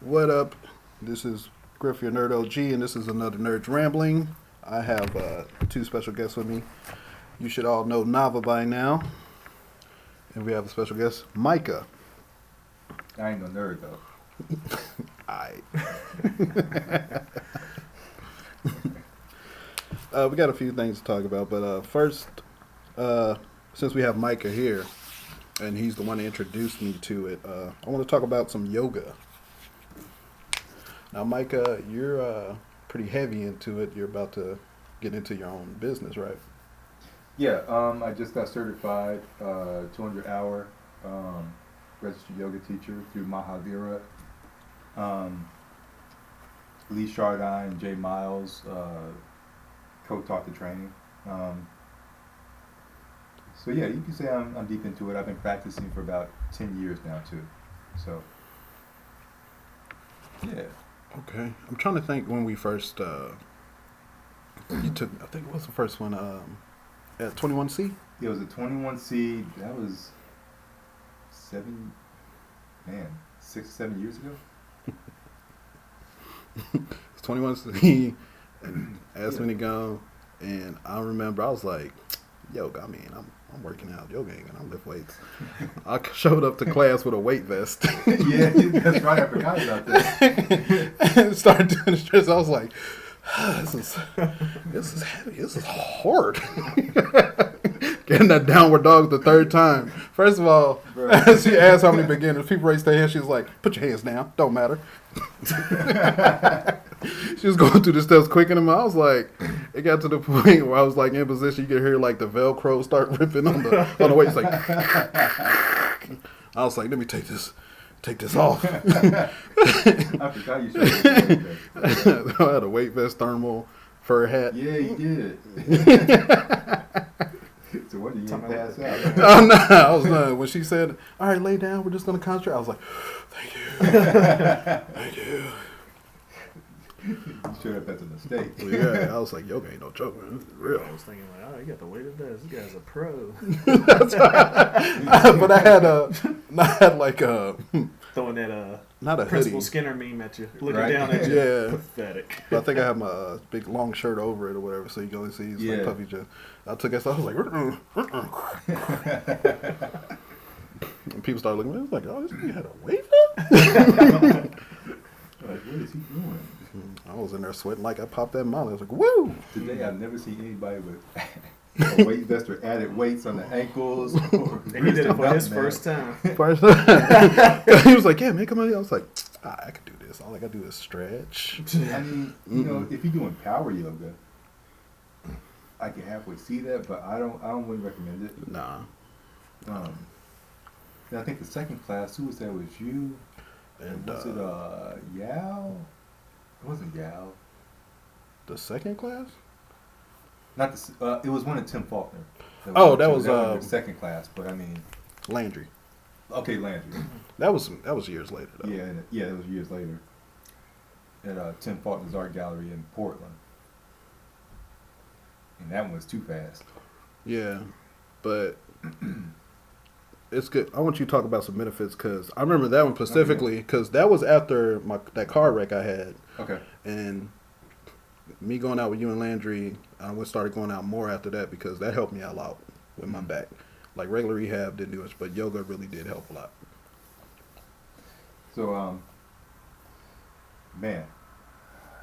What up? This is Griff, your Nerd OG, and this is another Nerd's Rambling. I have two special guests with me. You should all know Nava by now. And we have a special guest, Micah. I ain't no nerd though. Aight. We got a few things to talk about, but first, since we have Micah here, and he's the one that introduced me to it, I want to talk about some yoga. Now, Micah, you're pretty heavy into it. You're about to get into your own business, right? Yeah, I just got certified 200-hour registered yoga teacher through Mahavira. Lee Chardin and Jay Miles co-taught the training. So yeah, you can say I'm deep into it. I've been practicing for about 10 years now too. So yeah. Okay. I'm trying to think when we first, you took, I think it was the first one, at 21C? It was a 21C. That was 6, 7 years ago. It's 21C, and asked me to go, and I remember I was like, yoga, I mean, I'm working out, yoga ain't gonna lift weights. I showed up to class with a weight vest. Yeah, that's right, I forgot about that. And started doing the stretch. I was like, this is heavy, this is hard. Getting that downward dog the third time. First of all, she asked how many beginners. People raised their hands. She was like, put your hands down. Don't matter. She was going through the steps quicker than me. I was like, it got to the point where I was like in position. You could hear like the Velcro start ripping on the weight. It's like, I was like, let me take this off. I forgot you showed me. I had a weight vest, thermal, fur hat. Yeah, you did. So what did you pass out? Oh, no, I was not. When she said, all right, lay down, we're just going to concentrate, I was like, thank you. Thank you. You showed up as a mistake. Well, yeah, I was like, yoga ain't no joke, man. This is real. I was thinking like, oh, you got the weight of this. This guy's a pro. But I had like a Throwing that not a Principal hoodie. Skinner meme at you, looking Right. down at you. Yeah. Pathetic. But I think I had my big long shirt over it or whatever, so you can only see his like, puffy chest. I took it, so I was like, and people started looking at me. I was like, oh, this nigga had a weight vest? Like, what is he doing? I was in there sweating like I popped that molly. I was like, woo! Today I've never seen anybody with a weight vest or added weights on the ankles. And he did it for his first time. First time. He was like, yeah, man, come on. I was like, I can do this. All I got to do is stretch. I mean, you know, if you're doing power yoga, I can halfway see that, but I wouldn't recommend it. Nah. And I think the second class, who was there? Was you? And was it Yao? It wasn't Yao. the second class? Not the. It was one of Tim Faulkner. That was the second class, but I mean, Landry. okay, Landry. That was years later, though. Yeah, it was years later. At Tim Faulkner's art gallery in Portland, and that one was too fast. Yeah, but it's good. I want you to talk about some benefits because I remember that one specifically because that was after that car wreck I had. Okay. And me going out with you and Landry, I started going out more after that because that helped me out a lot with my back. Like regular rehab didn't do much, but yoga really did help a lot. So, man,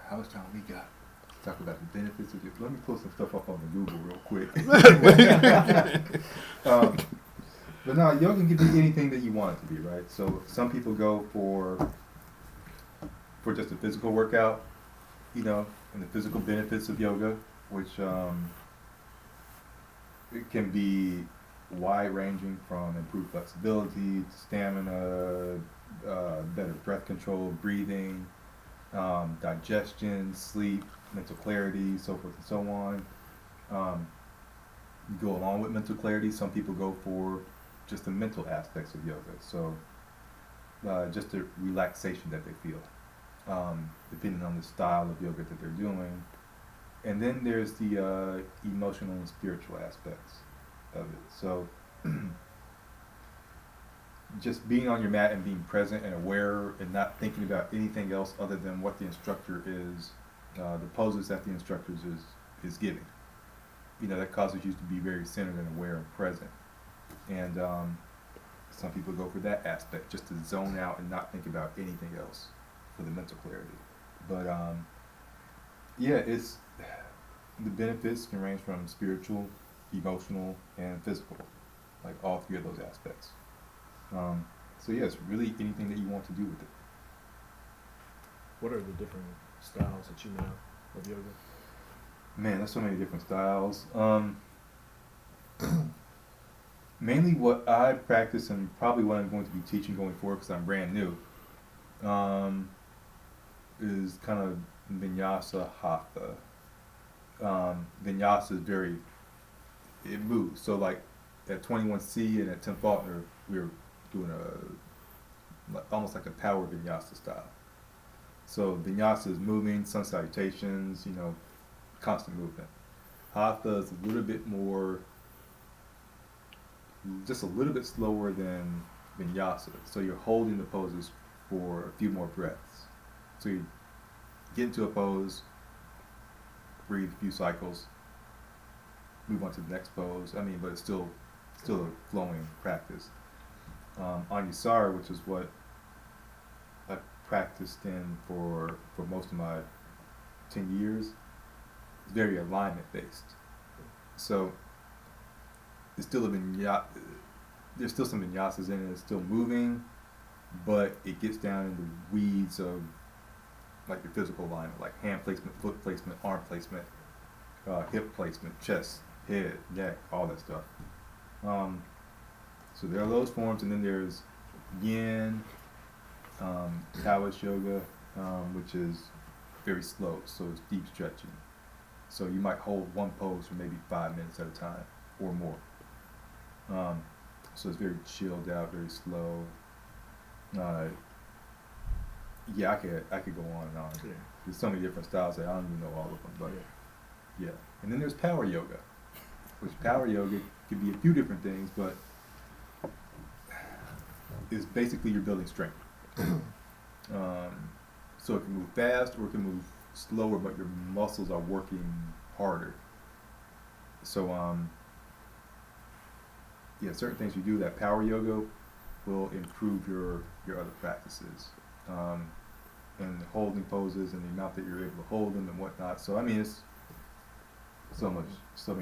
how much time we got? Talk about the benefits of it. Let me pull some stuff up on the Google real quick. But no, yoga can be anything that you want it to be, right? So some people go for just a physical workout, you know, and the physical benefits of yoga, which it can be wide-ranging from improved flexibility, to stamina, better breath control, breathing, digestion, sleep, mental clarity, so forth and so on. Go along with mental clarity, some people go for just the mental aspects of yoga. So just the relaxation that they feel, depending on the style of yoga that they're doing. And then there's the emotional and spiritual aspects of it. So just being on your mat and being present and aware and not thinking about anything else other than what the instructor is, the poses that the instructor is giving. You know, that causes you to be very centered and aware and present. And some people go for that aspect, just to zone out and not think about anything else for the mental clarity. But yeah, it's the benefits can range from spiritual, emotional, and physical, like all three of those aspects. So yeah, it's really anything that you want to do with it. What are the different styles that you know of yoga? Man, there's so many different styles. Mainly what I practice and probably what I'm going to be teaching going forward because I'm brand new is kind of vinyasa hatha. Vinyasa is it moves. So like at 21C and at Tim Faulkner, we were doing almost like a power vinyasa style. So vinyasa is moving, sun salutations, you know, constant movement. Hatha is a little bit more, just a little bit slower than vinyasa. So you're holding the poses for a few more breaths. So you get into a pose, breathe a few cycles, move on to the next pose. I mean, but it's still a flowing practice. Anusara, which is what I practiced in for most of my 10 years, is very alignment based. So it's still there's still some vinyasas in it. It's still moving, but it gets down in the weeds of like your physical alignment, like hand placement, foot placement, arm placement, hip placement, chest, head, neck, all that stuff. So there are those forms, and then there's yin, Taoist yoga, which is very slow, so it's deep stretching. So you might hold one pose for maybe 5 minutes at a time or more. So it's very chilled out, very slow. Yeah, I could go on and on. Yeah. There's so many different styles that I don't even know all of them, but yeah. And then there's power yoga, which power yoga could be a few different things, but is basically you're building strength. So it can move fast or it can move slower, but your muscles are working harder. So yeah, certain things you do that power yoga will improve your other practices. And holding poses and the amount that you're able to hold them and whatnot. So I mean, it's so many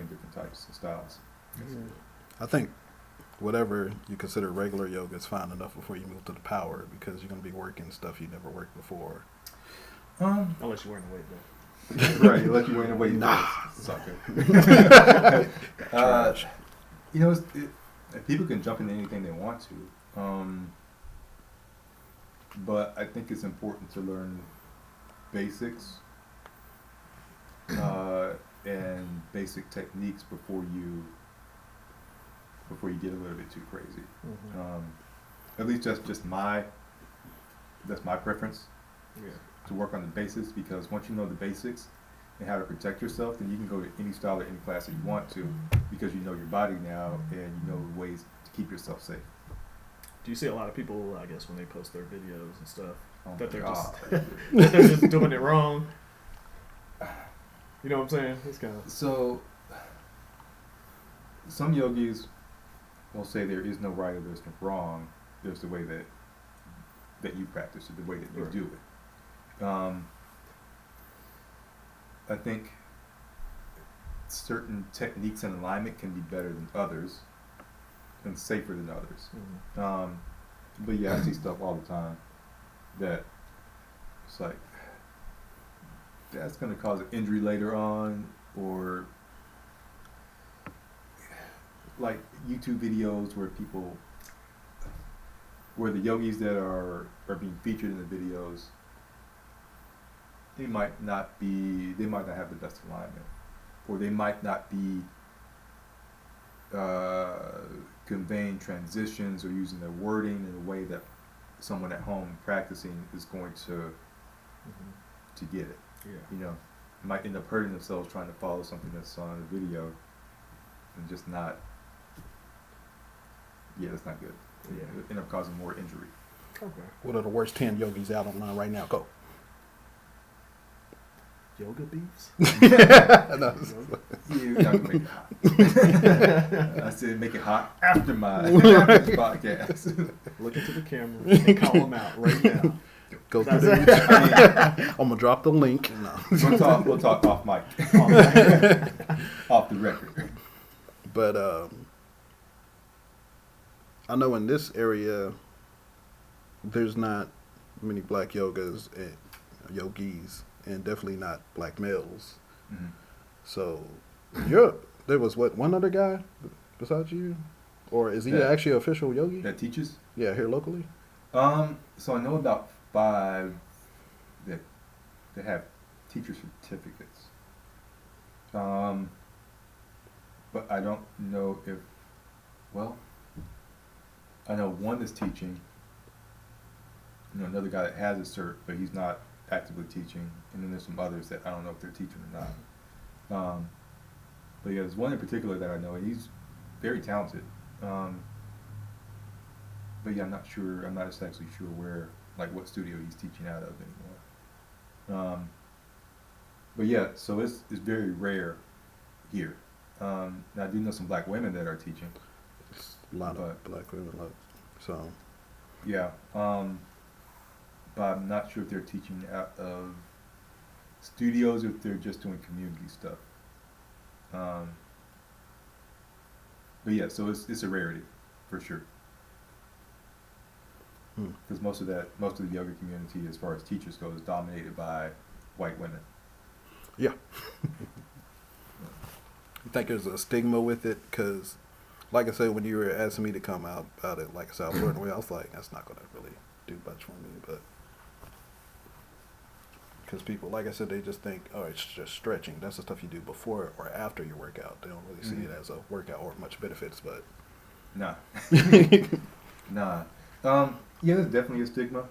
different types of styles. I think whatever you consider regular yoga is fine enough before you move to the power, because you're going to be working stuff you never worked before. Unless you're wearing a weight belt. Right, unless you're wearing a weight Nah. sucker. You know, people can jump into anything they want to. But I think it's important to learn basics and basic techniques before you get a little bit too crazy. At least that's my preference. Yeah. To work on the basics, because once you know the basics and how to protect yourself, then you can go to any style or any class that you want to, because you know your body now and you know ways to keep yourself safe. Do you see a lot of people, I guess, when they post their videos and stuff, Oh that my they're God. that they're just doing it wrong? You know what I'm saying? It's kind of So some yogis will say there is no right or there's no wrong. There's the way that you practice it, the way that you do it. I think certain techniques and alignment can be better than others and safer than others. But yeah, I see stuff all the time that it's like, that's going to cause an injury later on, or like YouTube videos where the yogis that are being featured in the videos, they might not have the best alignment, or they might not be conveying transitions or using their wording in a way that someone at home practicing is going to get it. yeah. You know, might end up hurting themselves trying to follow something that's on a video and just not Yeah, that's not good. Yeah. It would end up causing more injury. Okay. What are the worst 10 yogis out online right now? Go. Yoga beefs? No. You're not gonna make it hot. I said make it hot after after this podcast. Look into the camera and call them out right now. Go through That's the I'm gonna drop the link. No. We'll talk off mic. Off the record. But I know in this area, there's not many black yogis and yogis, and definitely not black males. Mm-hmm. So, there was one other guy besides you, or is he That- actually an official yogi? That teaches? Yeah, here locally. So I know about 5 that have teacher certificates. But I don't know if, well, I know one is teaching. You know, another guy that has a cert, but he's not actively teaching. And then there's some others that I don't know if they're teaching or not. But yeah, there's one in particular that I know, and he's very talented. But yeah, I'm not sure. I'm not exactly sure where, like, what studio he's teaching out of anymore. But yeah, so it's very rare here. Now I do know some black women that are teaching. It's a lot of black women, so. Yeah, but I'm not sure if they're teaching out of studios or if they're just doing community stuff. But yeah, so it's a rarity for sure. Because most of the yoga community, as far as teachers go, is dominated by white women. Yeah. You think there's a stigma with it? Because, like I said, when you were asking me to come out about it, like I said, I was learning away. I was like, that's not going to really do much for me. But because people, like I said, they just think, oh, it's just stretching. That's the stuff you do before or after your workout. They don't really see it as a workout or much benefits. But Nah. Nah. Yeah, there's definitely a stigma.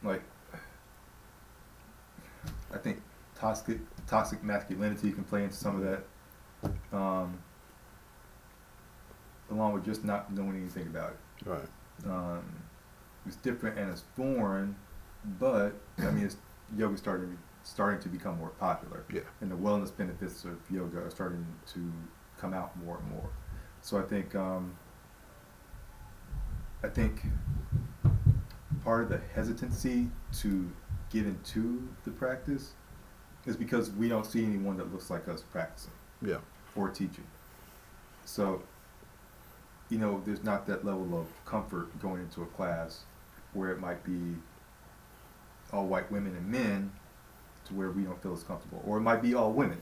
Like, I think toxic masculinity can play into some of that. Along with just not knowing anything about it. right, It's different and it's foreign, but I mean, yoga's starting to become more popular. Yeah. And the wellness benefits of yoga are starting to come out more and more. So I think part of the hesitancy to get into the practice is because we don't see anyone that looks like us practicing yeah, or teaching. So, you know, there's not that level of comfort going into a class where it might be all white women and men to where we don't feel as comfortable. Or it might be all women,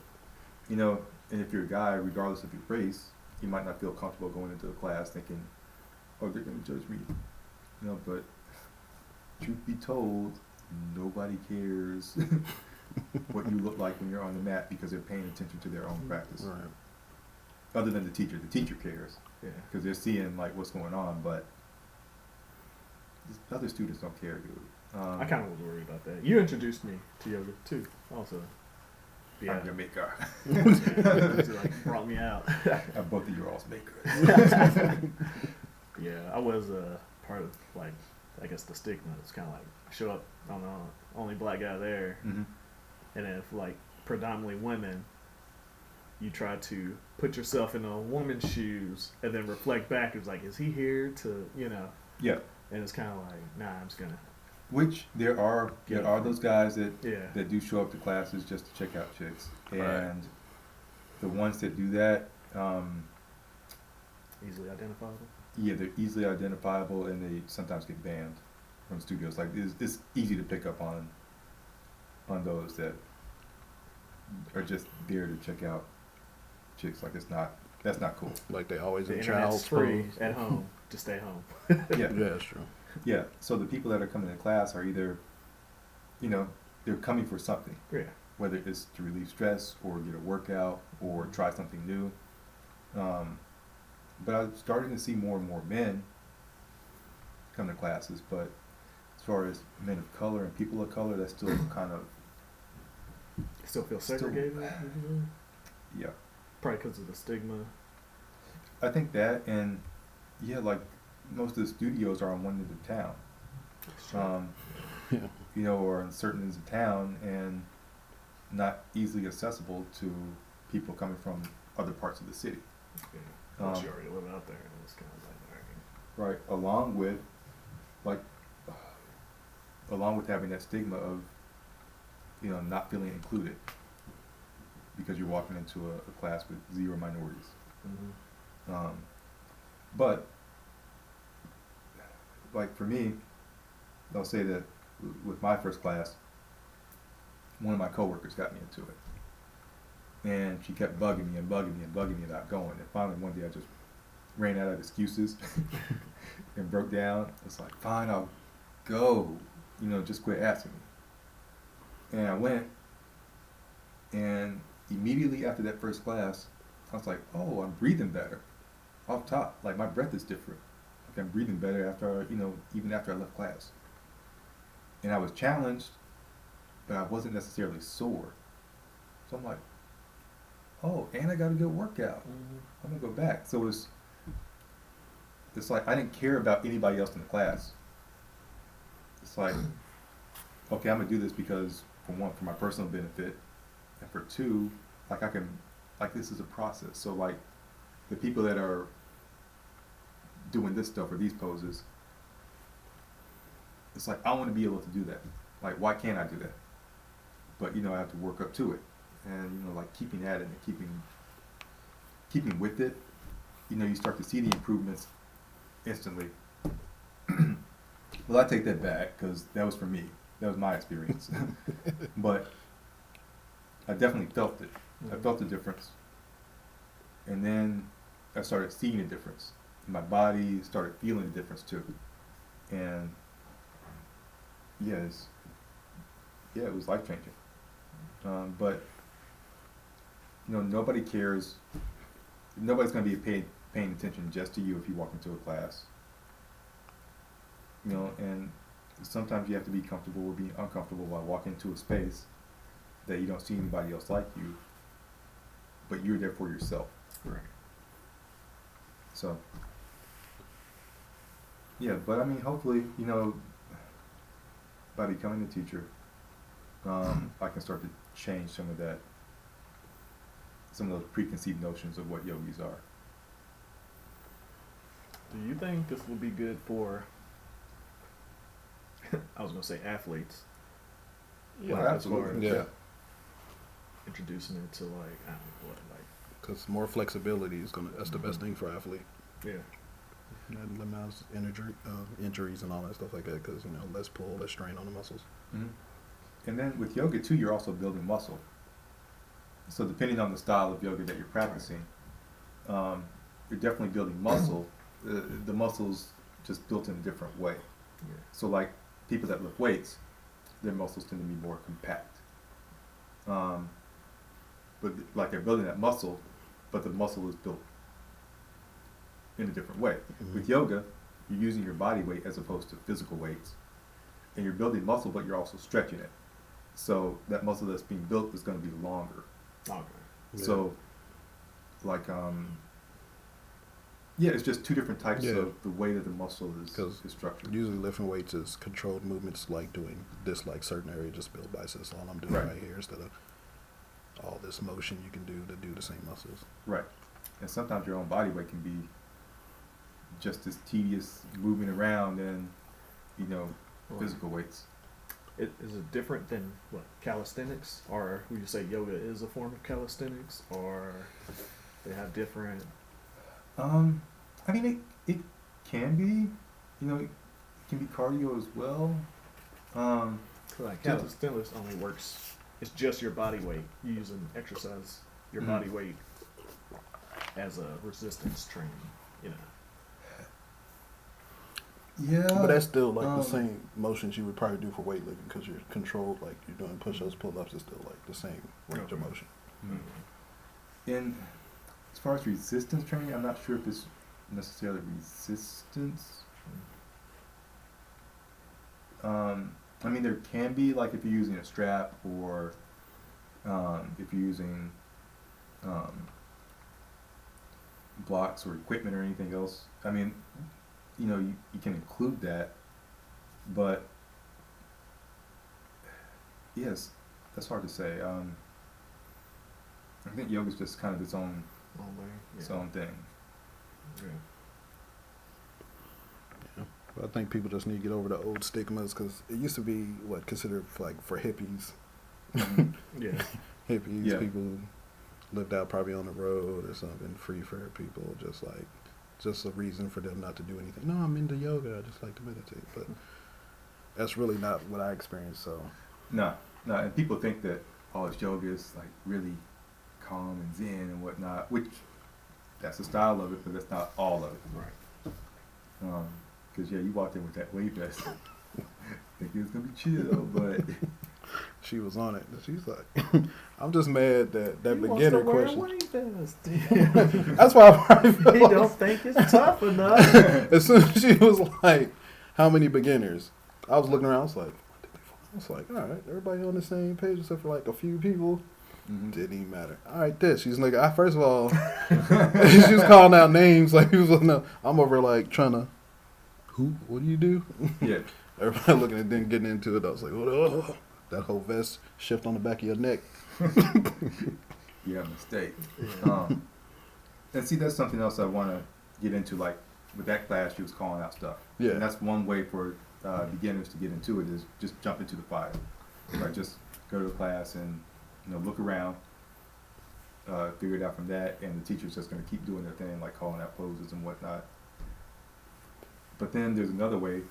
you know, and if you're a guy, regardless of your race, you might not feel comfortable going into a class thinking, oh, they're going to judge me. You know, but truth be told, nobody cares what you look like when you're on the mat because they're paying attention to their own practice. right. Other than the teacher. The teacher cares. Yeah. Because they're seeing like what's going on, but other students don't care, dude. I kind of was worried about that. You introduced me to yoga too, also. Yeah. I'm your maker. It like brought me out. Both of you are also makers. Yeah, I was part of, like, I guess the stigma. It's kind of like show up, I'm the only black guy there, Mm-hmm. and if like predominantly women, you try to put yourself in a woman's shoes and then reflect back. It's like, is he here to, you know? Yeah. And it's kind of like, nah, I'm just gonna. Which there are those guys that Yeah. do show up to classes just to check out chicks, and Right. the ones that do that, Easily identifiable. yeah, they're easily identifiable, and they sometimes get banned from studios. Like it's easy to pick up on those that are just there to check out chicks. Like that's not cool. Like they always The in internet's child's free pose. at home. Just stay home. Yeah, Yeah, that's true. yeah. So the people that are coming to class are either, you know, they're coming for something, Yeah. whether it's to relieve stress or get a workout or try something new. But I'm starting to see more and more men come to classes, but as far as men of color and people of color, that's still kind of, Still feel segregated. yeah. Probably because of the stigma. I think that, and yeah, like most of the studios are on one end of town, um, Yeah. you know, or in certain ends of town, and not easily accessible to people coming from other parts of the city. Yeah. Once Um, you already live out there, and it's kind of like, right, like, along with having that stigma of, you know, not feeling included because you're walking into a class with zero minorities. all right. But like for me, I'll say that with my first class, one of my coworkers got me into it, and she kept bugging me and bugging me and bugging me about going. And finally, one day I just ran out of excuses and broke down. It's like, fine, I'll go. You know, just quit asking me. And I went, and immediately after that first class, I was like, oh, I'm breathing better. Off top, like my breath is different. Like I'm breathing better after, you know, even after I left class. And I was challenged, but I wasn't necessarily sore. So I'm like, oh, and I got a good workout. I'm gonna go back. So it's like I didn't care about anybody else in the class. It's like, okay, I'm gonna do this because for one, for my personal benefit, and for two, like I can, like this is a process. So like the people that are doing this stuff or these poses, it's like I want to be able to do that. Like why can't I do that? But you know I have to work up to it, and you know like keeping at it and keeping with it. You know you start to see the improvements instantly. Well, I take that back because that was for me. That was my experience. But I definitely felt it. I felt the difference. And then I started seeing a difference. My body started feeling the difference too. And yes, yeah, it was life changing. But you know, nobody cares. Nobody's going to be paying attention just to you if you walk into a class. You know, and sometimes you have to be comfortable with being uncomfortable while walking into a space that you don't see anybody else like you, but you're there for yourself. Right. So, yeah, but I mean, hopefully, you know, by becoming a teacher, I can start to change some of those preconceived notions of what yogis are. Do you think this will be good for, I was going to say athletes, Yeah, like, as absolutely. far as Yeah, introducing it to like, I don't know what, like, because more flexibility is that's the best thing for athlete. yeah. And eliminates injuries and all that stuff like that. Because you know, less pull, less strain on the muscles. Mm-hmm. And then with yoga too, you're also building muscle. So depending on the style of yoga that you're practicing, you're definitely building muscle. The muscles just built in a different way. Yeah. So like people that lift weights, their muscles tend to be more compact. But like they're building that muscle, but the muscle is built in a different way. Mhm. With yoga, you're using your body weight as opposed to physical weights. And you're building muscle, but you're also stretching it. So that muscle that's being built is going to be longer. Okay. Yeah. So, like, yeah, it's just two different types Yeah. of the way that the muscle is 'Cause structured. Usually lifting weights is controlled movements, like doing this, like certain area, just build biceps. All I'm doing Right. right here instead of all this motion you can do to do the same muscles. Right. And sometimes your own body weight can be just as tedious moving around and, you know, physical weights. Is it different than what, calisthenics, or would you say yoga is a form of calisthenics, or they have different? I mean, it can be, you know, it can be cardio as well. Like Yeah. calisthenics only works. It's just your body weight. You use an exercise your Mhm. body weight as a resistance training. You know. Yeah. But that's still like um, the same motions you would probably do for weightlifting because you're controlled, like you're doing push-ups, pull-ups. It's still like the same range of Okay. motion. And as far as resistance training, I'm not sure if it's necessarily resistance. I mean, there can be, like if you're using a strap or if you're using blocks or equipment or anything else. I mean, you can include that, but yes, that's hard to say. I think yoga's just kind of its own thing. Yeah. I think people just need to get over the old stigmas because it used to be considered like for hippies. Yeah. Hippies, Yeah. people who lived out probably on the road or something, free for people, just a reason for them not to do anything. No, I'm into yoga. I just like to meditate, but that's really not what I experienced. So No, and people think that this yoga is like really calm and zen and whatnot, which that's the style of it, but that's not all of it. Right. Because you walked in with that wave vest, thinking it was gonna be chill, but she was on it. She's like, I'm just mad that He beginner wants to question. wear a wave vest. That's why I probably feel He like- don't think it's tough enough. As soon as she was like, how many beginners? I was looking around, I was like, all right, everybody on the same page except for like a few people. Didn't even matter. All right, she's like, first of all, she was calling out names like he was like, no, I'm over like trying to, who? What do you do? yeah, Everybody looking at them getting into it. I was like, oh, that whole vest shift on the back of your neck. yeah, mistake. Yeah. And see, that's something else I want to get into. Like with that class, she was calling out stuff. Yeah. And that's one way for beginners to get into it is just jump into the fire. Like just go to the class and look around, figure it out from that, and the teacher's just going to keep doing their thing, like calling out poses and whatnot. But then there's another way,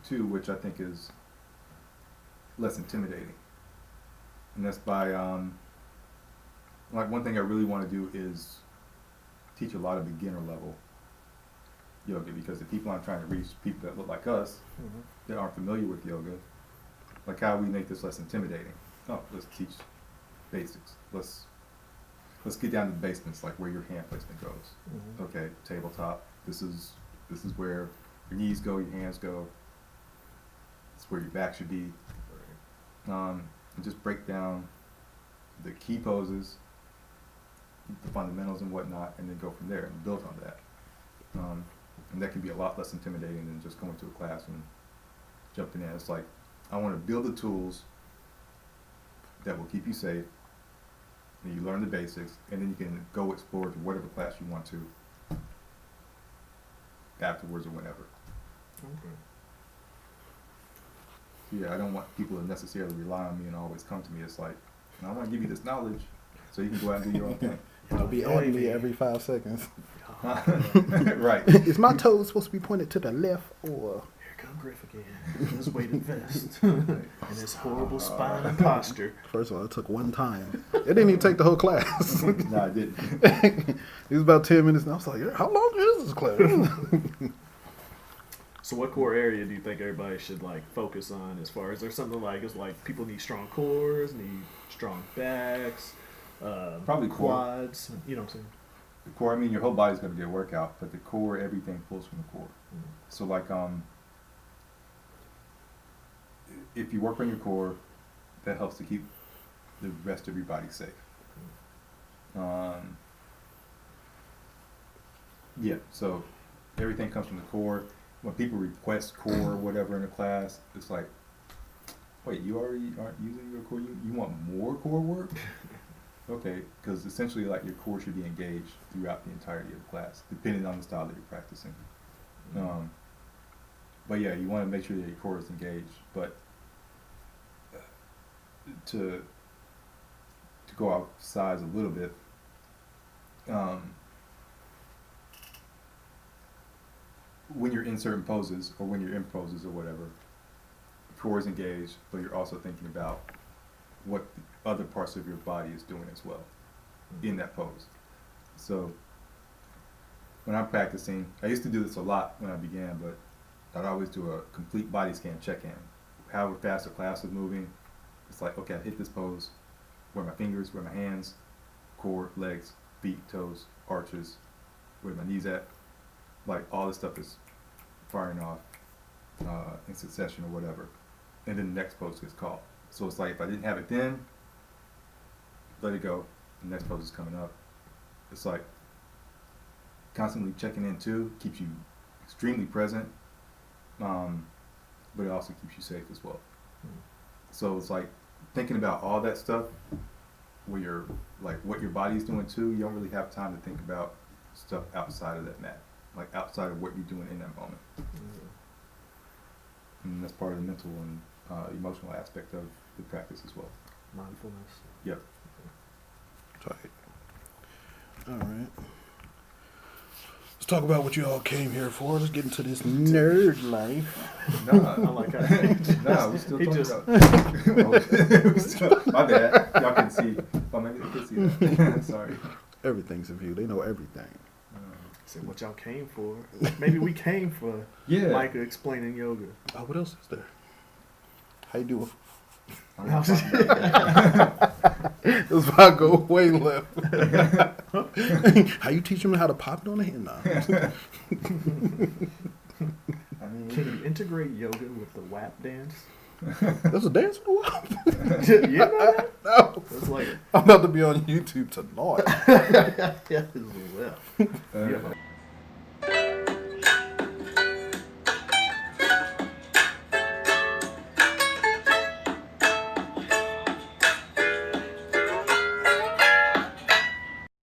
too, which I think is less intimidating, and that's by like one thing I really want to do is teach a lot of beginner level yoga, because the people I'm trying to reach, people that look like us, that aren't familiar with yoga, like how we make this less intimidating. Oh, let's teach basics. Let's get down to the basements, like where your hand placement goes. Okay, tabletop. This is where your knees go, your hands go. It's where your back should be. And just break down the key poses, the fundamentals and whatnot, and then go from there and build on that. And that can be a lot less intimidating than just going to a class and jumping in. It's like, I want to build the tools that will keep you safe, and you learn the basics, and then you can go explore to whatever class you want to afterwards or whenever. Okay. Yeah, I don't want people to necessarily rely on me and always come to me. It's like, I want to give you this knowledge so you can go out and do your own thing. I'll be adding me every 5 seconds. Right. Is my toes supposed to be pointed to the left or? Here come Griff again. His weighted vest. And his horrible spine and posture. First of all, it took one time. It didn't even take the whole class. No, I didn't. It was about 10 minutes, and I was like, how long is this class? So what core area do you think everybody should like focus on as far as there's something like it's like people need strong cores, need strong backs, Probably core. quads, you know what I'm saying? The core, I mean, your whole body's going to get a workout, but the core, everything pulls from the core. So like, if you work on your core, that helps to keep the rest of your body safe. Yeah, so everything comes from the core. When people request core or whatever in a class, it's like, wait, you already aren't using your core? You want more core work? Okay, because essentially like your core should be engaged throughout the entirety of the class, depending on the style that you're practicing. But yeah, you want to make sure that your core is engaged. But to go outside a little bit, when you're in certain poses or when you're in poses or whatever, core is engaged, but you're also thinking about what the other parts of your body is doing as well in that pose. So when I'm practicing, I used to do this a lot when I began, but I'd always do a complete body scan check-in. However fast the class was moving, it's like, okay, I hit this pose, where my fingers, where my hands, core, legs, feet, toes, arches, where my knees at, like all this stuff is firing off in succession or whatever. And then the next pose gets called. So it's like if I didn't have it then, let it go. The next pose is coming up. It's like constantly checking in too keeps you extremely present, but it also keeps you safe as well. So it's like thinking about all that stuff where you're like what your body's doing too. You don't really have time to think about stuff outside of that mat, like outside of what you're doing in that moment. And that's part of the mental and emotional aspect of the practice as well. Mindfulness. Yep. Tight. All right. Let's talk about what you all came here for. Let's get into this nerd life. I like how We still he talking just- about. My bad. Y'all can see. Oh, maybe they can see that. Sorry. Everything's in view. They know everything. Said what y'all came for. Maybe we came for Yeah. Micah explaining yoga. Oh, what else is there? How you doing? I'm not talking about that. This is why I go way left. How you teach them how to pop it on the head now? I mean, Can you integrate yoga with the WAP dance? There's a dance for a while. You know that? No. It's like I'm about to be on YouTube tonight. yeah, as well. uh,